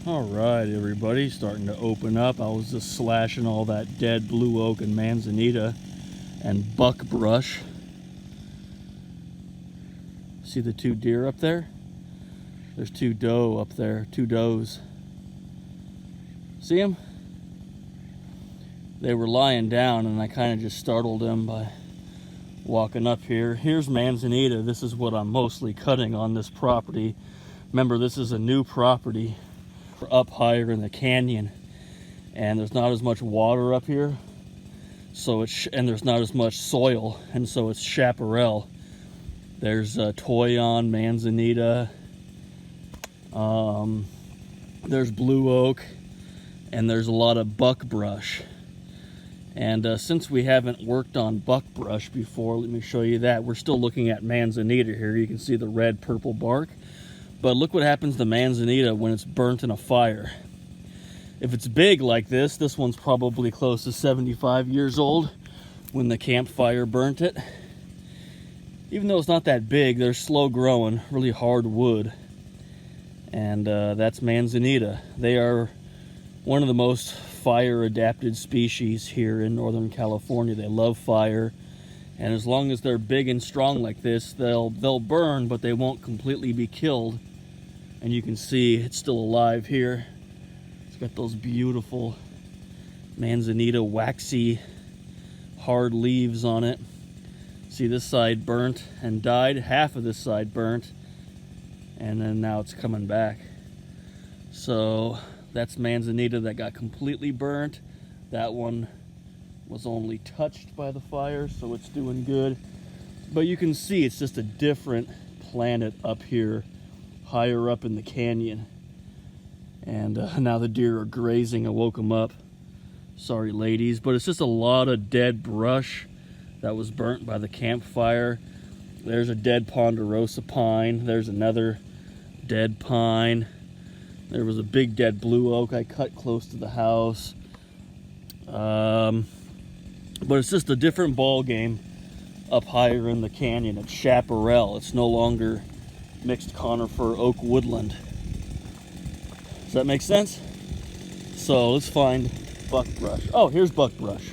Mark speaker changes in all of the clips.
Speaker 1: All right, everybody, starting to open up. I was just slashing all that dead blue oak and manzanita and buckbrush. See the two deer up there? There's two doe up there, two does. See them? They were lying down and I kind of just startled them by walking up here. Here's manzanita. This is what I'm mostly cutting on this property. Remember, this is a new property. We're up higher in the canyon and there's not as much water up here, so and there's not as much soil, and so it's chaparral. There's toyon, manzanita, there's blue oak, and there's a lot of buckbrush. And since we haven't worked on buckbrush before, let me show you that. We're still looking at manzanita here. You can see the red purple bark. But look what happens to manzanita when it's burnt in a fire. If it's big like this one's probably close to 75 years old when the campfire burnt it. Even though it's not that big, they're slow growing, really hard wood. And that's manzanita. They are one of the most fire adapted species here in Northern California. They love fire. And as long as they're big and strong like this, they'll burn, but they won't completely be killed. And you can see it's still alive here. It's got those beautiful manzanita, waxy, hard leaves on it. See, this side burnt and died. Half of this side burnt. And then now it's coming back. So that's manzanita that got completely burnt. That one was only touched by the fire, so it's doing good. But you can see it's just a different planet up here, higher up in the canyon. And now the deer are grazing. I woke them up. Sorry, ladies, but it's just a lot of dead brush that was burnt by the campfire. There's a dead ponderosa pine. There's another dead pine. There was a big dead blue oak I cut close to the house. But it's just a different ball game up higher in the canyon. It's chaparral. It's no longer mixed conifer oak woodland. Does that make sense? So let's find buckbrush. Oh, here's buckbrush.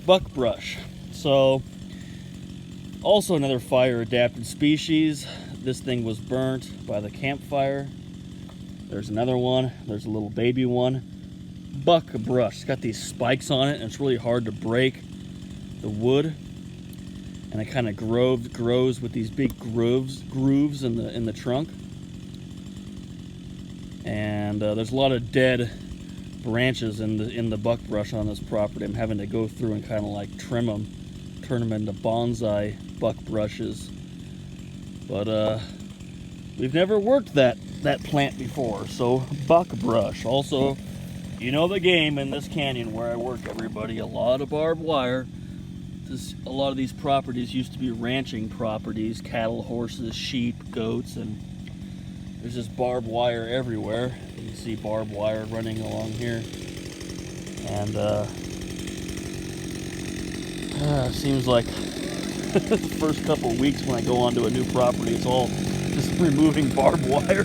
Speaker 1: Buckbrush. So also another fire adapted species. This thing was burnt by the campfire. There's another one. There's a little baby one. Buckbrush. It's got these spikes on it and it's really hard to break the wood. And it kind of grows with these big grooves in the trunk. And there's a lot of dead branches in the buckbrush on this property. I'm having to go through and kind of like trim them, turn them into bonsai buckbrushes. But we've never worked that plant before, so buckbrush. Also, you know the game in this canyon where I work, everybody. A lot of barbed wire. A lot of these properties used to be ranching properties, cattle, horses, sheep, goats, and there's just barbed wire everywhere. You can see barbed wire running along here. And seems like the first couple of weeks when I go onto a new property, it's all just removing barbed wire.